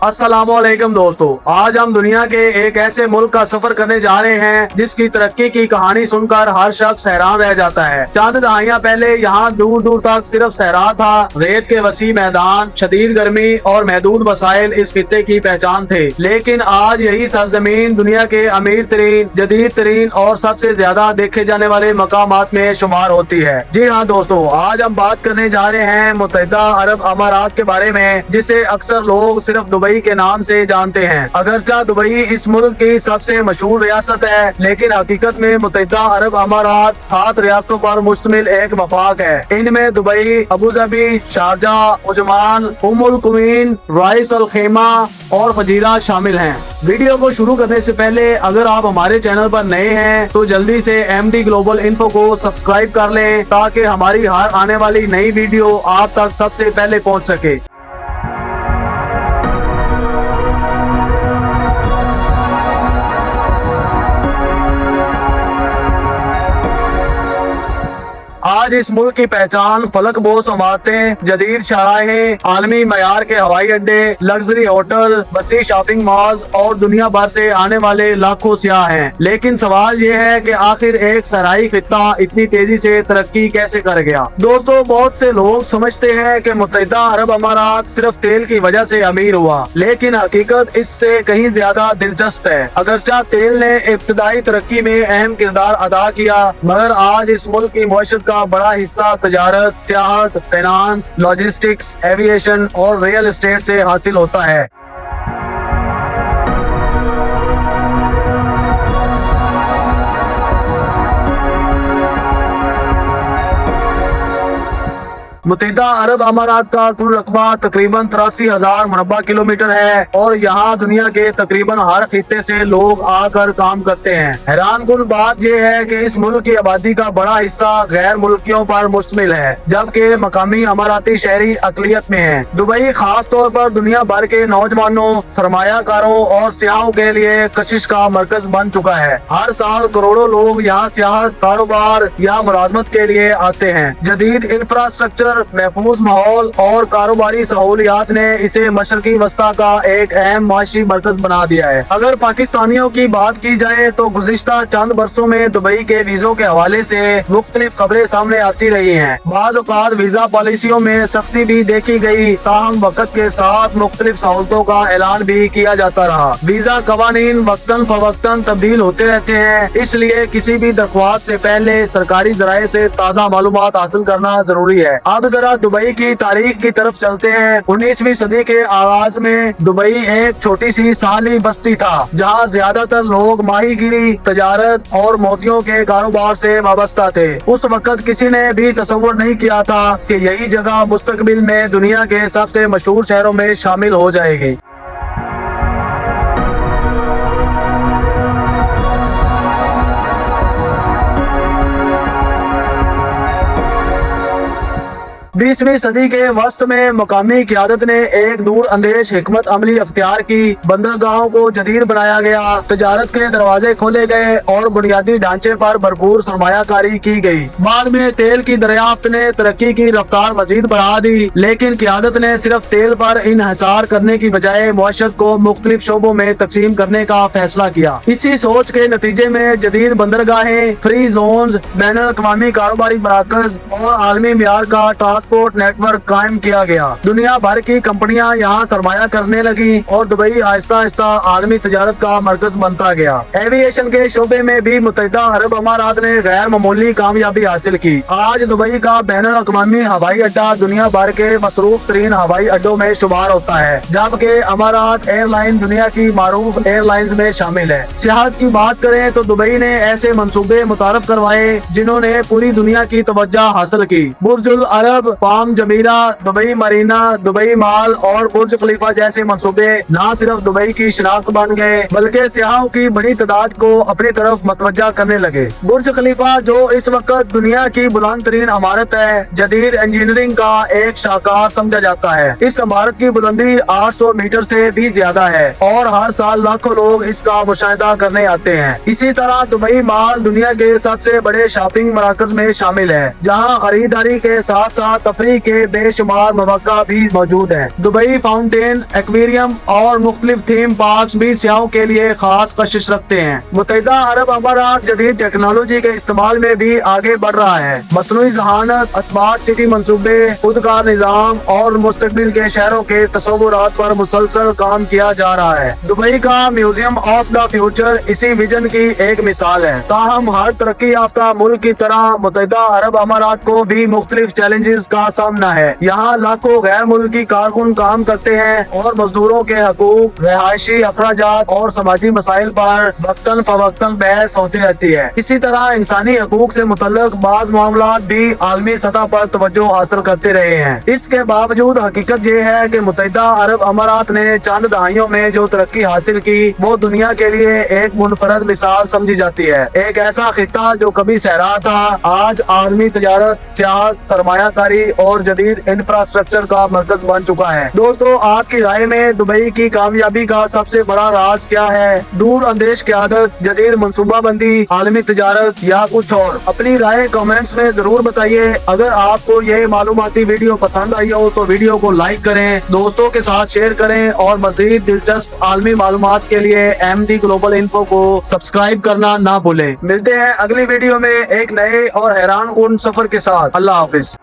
अस्सलामुअलैकुम दोस्तों, आज हम दुनिया के एक ऐसे मुल्क का सफर करने जा रहे हैं जिसकी तरक्की की कहानी सुनकर हर शख्स हैरान रह जाता है। चंद दहाइयां पहले यहाँ दूर दूर तक सिर्फ सहरा था। रेत के वसी मैदान, शदीद गर्मी और महदूद वसाइल इस खित्ते की पहचान थे। लेकिन आज यही सरजमीन दुनिया के अमीर तरीन, जदीद तरीन और सबसे ज्यादा देखे जाने वाले मकामात में शुमार होती है। जी हाँ दोस्तों, आज हम बात करने जा रहे हैं मुत्तहिदा अरब अमारात के बारे में, जिसे अक्सर लोग सिर्फ दुबई के नाम से जानते हैं। अगरचा दुबई इस मुल्क की सबसे मशहूर रियासत है, लेकिन हकीकत में मुत्तहिदा अरब अमारात 7 रियासतों पर मुश्तमिल एक वफाक है। इनमें Dubai, अबूजबी, Sharjah, Uzzaman, उम्मुल Quwain, rice अल खैमा और फजीरा शामिल हैं। वीडियो को शुरू करने से पहले अगर आप हमारे चैनल पर नए हैं तो जल्दी से MD ग्लोबल इन्फो को सब्सक्राइब कर लें ताकि हमारी हर आने वाली नई वीडियो आप तक सबसे पहले पहुंच सके। आज इस मुल्क की पहचान फलक बोस इमारतें, जदीद शाहराहें, आलमी मयार के हवाई अड्डे, लग्जरी होटल, वसी शॉपिंग मॉल्स और दुनिया भर से आने वाले लाखों सियाह हैं। लेकिन सवाल ये है कि आखिर एक सराई खित्ता इतनी तेजी से तरक्की कैसे कर गया। दोस्तों, बहुत से लोग समझते हैं कि मुत्तहिदा अरब अमारात सिर्फ तेल की वजह से अमीर हुआ, लेकिन हकीकत इससे कहीं ज्यादा दिलचस्प है। अगरचा तेल ने इब्तदाई तरक्की में अहम किरदार अदा किया, मगर आज इस मुल्क की मईशत का बड़ा हिस्सा तजारत, सियाहत, फाइनेंस, लॉजिस्टिक्स, एविएशन और रियल एस्टेट से हासिल होता है। मुत्तहिदा अरब अमारात का कुल रकबा तकरीबन 83,000 मुरब्बा किलोमीटर है और यहाँ दुनिया के तकरीबन हर खित्ते से लोग आकर काम करते हैं। हैरान कुन बात यह है कि इस मुल्क की आबादी का बड़ा हिस्सा गैर मुल्कियों पर मुश्तमिल है, जबकि मकामी अमाराती शहरी अकलियत में है। दुबई खास तौर पर दुनिया भर के नौजवानों, सरमायाकारों और सियाहों के लिए कशिश का मरकज बन चुका है। हर साल करोड़ों लोग यहाँ सियाहत, कारोबार या मुलाजमत के लिए आते हैं। जदीद इंफ्रास्ट्रक्चर, महफूज माहौल और कारोबारी सहूलियात ने इसे मशरकी वस्ता का एक अहम माशी मरकज बना दिया है। अगर पाकिस्तानियों की बात की जाए तो गुज़िश्ता चंद बरसों में दुबई के वीजों के हवाले से मुख्तलिफ खबरें सामने आती रही हैं। बाज़ औक़ात वीजा पॉलिसियों में सख्ती भी देखी गई, ताहम वक्त के साथ मुख्तलिफ सहूलतों का ऐलान भी किया जाता रहा। वीजा कवानीन वक्तन फवक्तन तब्दील होते रहते हैं, इसलिए किसी भी दरख्वास्त से पहले सरकारी जराये से ताज़ा मालूमात हासिल करना जरूरी है। अब जरा दुबई की तारीख की तरफ चलते हैं। 19वीं सदी के आगाज में दुबई एक छोटी सी साली बस्ती था, जहां ज्यादातर लोग माहीगिरी, तजारत और मोतियों के कारोबार से वाबस्ता थे। उस वक्त किसी ने भी तसव्वुर नहीं किया था कि यही जगह मुस्तकबिल में दुनिया के सबसे मशहूर शहरों में शामिल हो जाएगी। बीसवीं सदी के वस्त में मकामी क़यादत ने एक दूर अंदेश हिकमत अमली अख्तियार की। बंदरगाहों को जदीद बनाया गया, तजारत के दरवाजे खोले गए और बुनियादी ढांचे पर भरपूर सरमायाकारी की गई। बाद में तेल की दरियाफ्त ने तरक्की की रफ्तार मजीद बढ़ा दी, लेकिन क़यादत ने सिर्फ तेल पर इन्हिसार करने की बजाय मुआशरत को मुख्तलिफ शोबों में तकसीम करने का फैसला किया। इसी सोच के नतीजे में जदीद बंदरगाहें, फ्री जोन्स, बैनुल-अक़वामी कारोबारी मराकज़ और आलमी मियार का ट्रांसपोर्ट नेटवर्क कायम किया गया। दुनिया भर की कंपनियां यहाँ सरमाया करने लगी और दुबई आहिस्ता आहिस्ता आलमी तजारत का मरकज बनता गया। एविएशन के शोबे में भी मुत्तहिदा अरब अमारात ने गैर मामूली कामयाबी हासिल की। आज दुबई का बैनुल अक़वामी हवाई अड्डा दुनिया भर के मसरूफ तरीन हवाई अड्डों में शुमार होता है, जबकि अमारात एयरलाइन दुनिया की मारूफ एयरलाइंस में शामिल है। सियाहत की बात करें तो दुबई ने ऐसे मंसूबे मुतारफ करवाए जिन्होंने पूरी दुनिया की तवज्जो हासिल की। बुर्जुल अरब, पाम जमीरा, दुबई मरीना, दुबई माल और बुर्ज खलीफा जैसे मंसूबे न सिर्फ दुबई की शनाख्त बन गए बल्कि सियाहों की बड़ी तादाद को अपनी तरफ मतवज्जा करने लगे। बुर्ज खलीफा, जो इस वक्त दुनिया की बुलंद तरीन इमारत है, जदीद इंजीनियरिंग का एक शाहकार समझा जाता है। इस इमारत की बुलंदी 800 मीटर से भी ज्यादा है और हर साल लाखों लोग इसका मुशाहिदा करने आते हैं। इसी तरह दुबई माल दुनिया के सबसे बड़े शॉपिंग मराकज में शामिल है, जहाँ खरीदारी के साथ साथ तफरी के बेशुमार मौका भी मौजूद है। दुबई फाउंटेन, एक्वेरियम और मुख्तलिफ थीम पार्क भी सियाहों के लिए खास कशिश रखते हैं। मुत्तहिदा अरब अमारात जदीद टेक्नोलॉजी के इस्तेमाल में भी आगे बढ़ रहा है। मसनूई ज़हानत, स्मार्ट सिटी मंसूबे, खुदकार निज़ाम और मुस्तकबिल के शहरों के तस्वुरात पर मुसलसल काम किया जा रहा है। दुबई का म्यूजियम ऑफ द फ्यूचर इसी विजन की एक मिसाल है। ताहम हर तरक्की याफ्ता मुल्क की तरह मुत्तहिदा अरब अमारात को भी मुख्तलिफ चैलेंजेस का सामना है। यहाँ लाखों गैर मुल्की कारकुन काम करते हैं और मजदूरों के हकूक, रिहायशी अखराजात और समाजी मसाइल पर वक्तन फवक्तन बहस होती रहती है। इसी तरह इंसानी हकूक से मुतल्लक बाज़ मामलात भी आलमी सतह पर तवज्जो हासिल करते रहे हैं। इसके बावजूद हकीकत ये है कि मुत्तहिदा अरब अमारात ने चंद दहाइयों में जो तरक्की हासिल की वो दुनिया के लिए एक मुनफरद मिसाल समझी जाती है। एक ऐसा खिता जो कभी सहरा था आज आलमी तजारत, सियाहत, सरमायाकारी और जदीद इंफ्रास्ट्रक्चर का मरकज बन चुका है। दोस्तों, आपकी राय में दुबई की कामयाबी का सबसे बड़ा राज क्या है? दूर अंदेश क़यादत, जदीद मनसूबाबंदी, आलमी तजारत या कुछ और? अपनी राय कमेंट्स में जरूर बताइए। अगर आपको ये मालूमाती वीडियो पसंद आई हो तो वीडियो को लाइक करें, दोस्तों के साथ शेयर करें और मज़ीद दिलचस्प आलमी मालूमात के लिए MD ग्लोबल इन्फो को सब्सक्राइब करना ना भूलें। मिलते हैं अगली वीडियो में एक नए और हैरान कुन सफर के साथ। अल्लाह हाफिज।